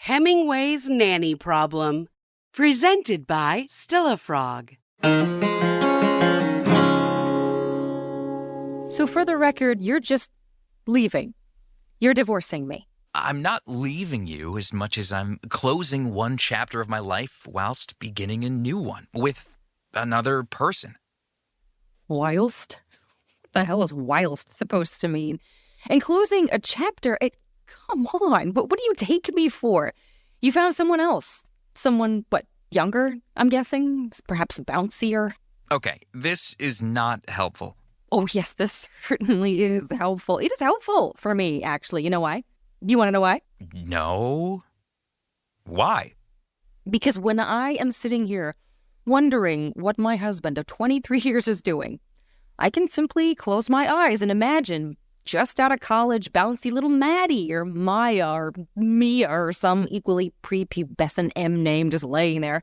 Hemingway's Nanny Problem, presented by Stillafrog. So for the record, you're just leaving. You're divorcing me. I'm not leaving you as much as I'm closing one chapter of my life whilst beginning a new one with another person. Whilst? What the hell is whilst supposed to mean? And closing a chapter, come on, but what do you take me for? You found someone else. Someone, younger, I'm guessing? Perhaps bouncier? Okay, this is not helpful. Oh, yes, this certainly is helpful. It is helpful for me, actually. You know why? You want to know why? No. Why? Because when I am sitting here wondering what my husband of 23 years is doing, I can simply close my eyes and imagine just out of college bouncy little Maddie or Maya or Mia or some equally prepubescent M name just laying there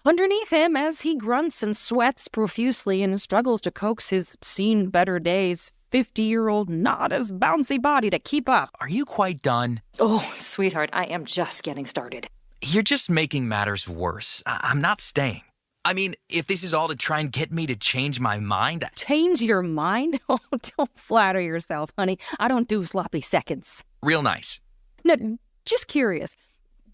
underneath him as he grunts and sweats profusely and struggles to coax his seen better days 50-year-old not as bouncy body to keep up. Are you quite done? Oh, sweetheart, I am just getting started. You're just making matters worse. I'm not staying. I mean, if this is all to try and get me to change my mind... Change your mind? Oh, don't flatter yourself, honey. I don't do sloppy seconds. Real nice. No, just curious.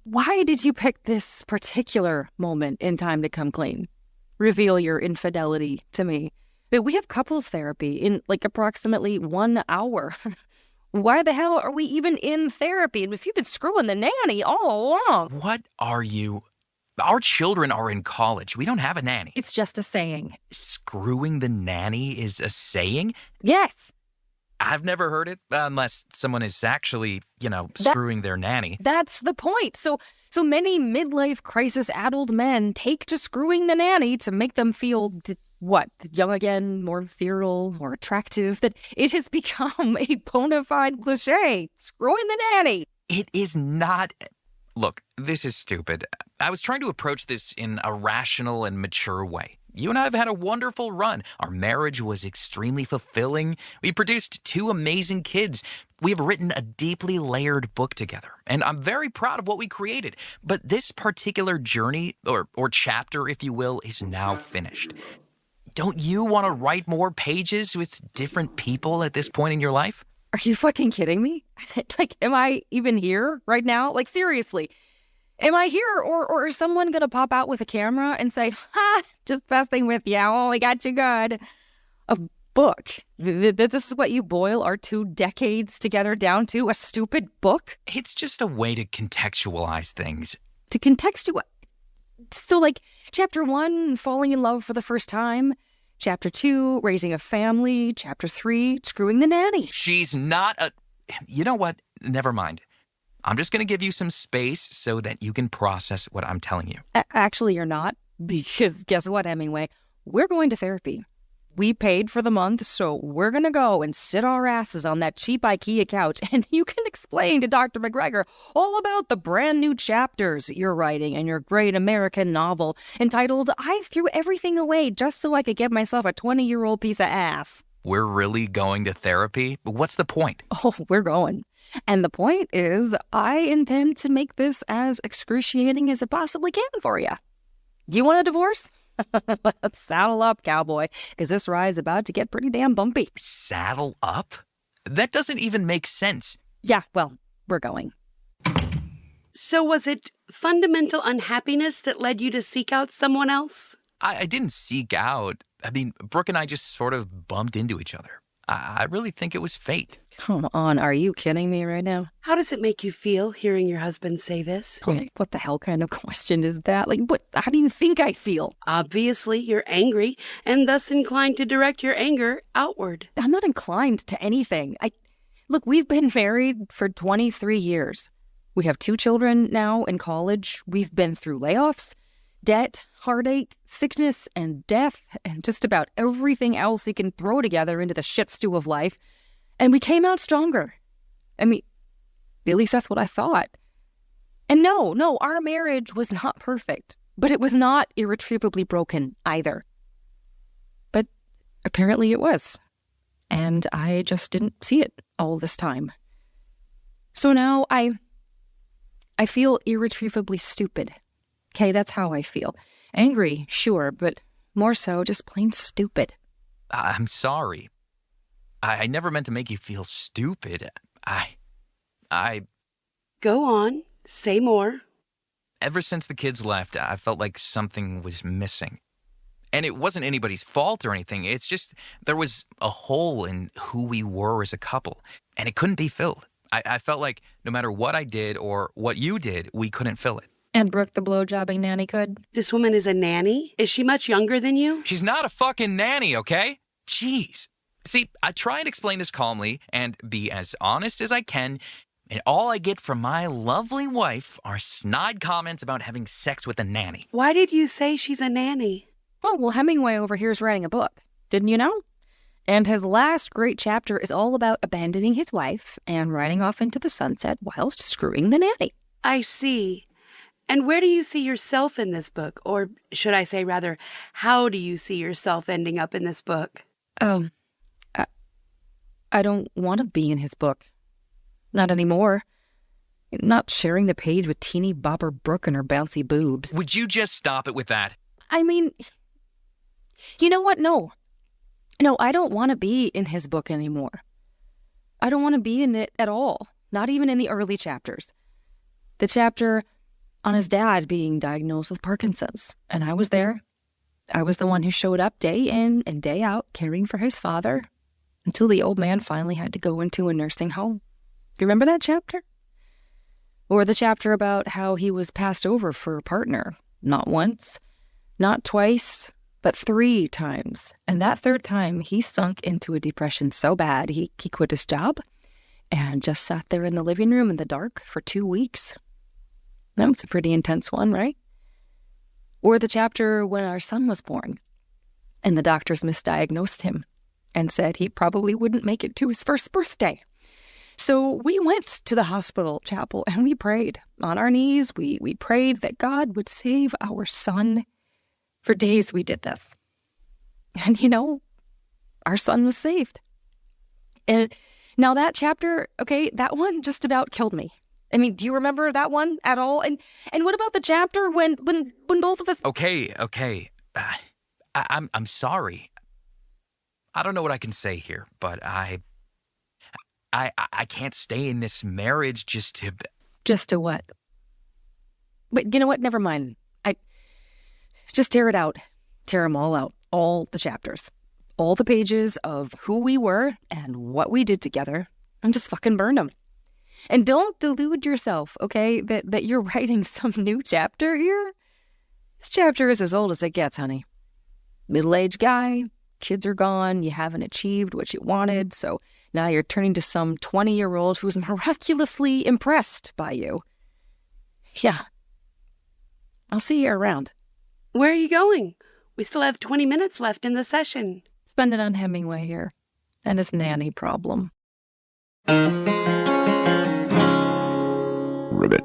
Why did you pick this particular moment in time to come clean? Reveal your infidelity to me. But we have couples therapy in approximately 1 hour. Why the hell are we even in therapy? And if you've been screwing the nanny all along... What are you... Our children are in college. We don't have a nanny. It's just a saying. Screwing the nanny is a saying? Yes. I've never heard it, unless someone is actually, screwing their nanny. That's the point. So many midlife crisis-addled men take to screwing the nanny to make them feel, young again, more virile, more attractive, that it has become a bona fide cliche. Screwing the nanny. It is not... Look, this is stupid. I was trying to approach this in a rational and mature way. You and I have had a wonderful run. Our marriage was extremely fulfilling. We produced 2 amazing kids. We have written a deeply layered book together, and I'm very proud of what we created. But this particular journey, or chapter, if you will, is now finished. Don't you want to write more pages with different people at this point in your life? Are you fucking kidding me? Am I even here right now? Seriously. Am I here or is someone going to pop out with a camera and say, ha, just messing with you. Oh, we got you good. A book. This is what you boil our 2 decades together down to? A stupid book? It's just a way to contextualize things. To contextualize? So chapter 1, falling in love for the first time. Chapter 2, raising a family. Chapter 3, screwing the nanny. She's not a... You know what? Never mind. I'm just going to give you some space so that you can process what I'm telling you. Actually, you're not. Because guess what, Hemingway? We're going to therapy. We paid for the month, so we're going to go and sit our asses on that cheap IKEA couch, and you can explain to Dr. McGregor all about the brand new chapters you're writing in your great American novel entitled I Threw Everything Away Just So I Could Get Myself a 20-year-old Piece of Ass. We're really going to therapy? What's the point? Oh, we're going. And the point is, I intend to make this as excruciating as it possibly can for you. You want a divorce? Let's saddle up, cowboy, because this ride's about to get pretty damn bumpy. Saddle up? That doesn't even make sense. Yeah, well, we're going. So was it fundamental unhappiness that led you to seek out someone else? I didn't seek out. I mean, Brooke and I just sort of bumped into each other. I really think it was fate. Come on, are you kidding me right now? How does it make you feel hearing your husband say this? What the hell kind of question is that? How do you think I feel? Obviously, you're angry and thus inclined to direct your anger outward. I'm not inclined to anything. Look, we've been married for 23 years. We have 2 children now in college. We've been through layoffs, debt, heartache, sickness, and death, and just about everything else you can throw together into the shit stew of life. And we came out stronger. I mean, at least that's what I thought. And no, our marriage was not perfect, but it was not irretrievably broken either. But apparently it was. And I just didn't see it all this time. So now I I feel irretrievably stupid. Okay, that's how I feel. Angry, sure, but more so just plain stupid. I'm sorry. I never meant to make you feel stupid. I, Go on. Say more. ever since the kids left, I felt like something was missing. And it wasn't anybody's fault or anything. It's just there was a hole in who we were as a couple, and it couldn't be filled. I felt like no matter what I did or what you did, we couldn't fill it. And Brooke the blowjobbing nanny could. This woman is a nanny? Is she much younger than you? She's not a fucking nanny, okay? Jeez. See, I try and explain this calmly and be as honest as I can, and all I get from my lovely wife are snide comments about having sex with a nanny. Why did you say she's a nanny? Oh, well, Hemingway over here is writing a book. Didn't you know? And his last great chapter is all about abandoning his wife and riding off into the sunset whilst screwing the nanny. I see. And where do you see yourself in this book? Or should I say, rather, how do you see yourself ending up in this book? I don't want to be in his book. Not anymore. Not sharing the page with teeny bopper Brooke and her bouncy boobs. Would you just stop it with that? I mean, you know what? No, I don't want to be in his book anymore. I don't want to be in it at all. Not even in the early chapters. The chapter on his dad being diagnosed with Parkinson's. And I was there. I was the one who showed up day in and day out caring for his father until the old man finally had to go into a nursing home. Do you remember that chapter? Or the chapter about how he was passed over for a partner. Not once, not twice, but 3 times. And that 3rd time, he sunk into a depression so bad, he quit his job and just sat there in the living room in the dark for 2 weeks. That was a pretty intense one, right? Or the chapter when our son was born and the doctors misdiagnosed him and said he probably wouldn't make it to his 1st birthday. So we went to the hospital chapel and we prayed on our knees. We prayed that God would save our son. For days we did this. And our son was saved. And now that chapter, okay, that one just about killed me. I mean, do you remember that one at all? And what about the chapter when both of us... Okay. I'm sorry. I don't know what I can say here, but I can't stay in this marriage just to... Just to what? But you know what? Never mind. Just tear it out. Tear them all out. All the chapters. All the pages of who we were and what we did together. And just fucking burn them. And don't delude yourself, okay, that you're writing some new chapter here. This chapter is as old as it gets, honey. Middle-aged guy, kids are gone, you haven't achieved what you wanted, so now you're turning to some 20-year-old who's miraculously impressed by you. Yeah. I'll see you around. Where are you going? We still have 20 minutes left in the session. Spend it on Hemingway here and his nanny problem. Ribbit.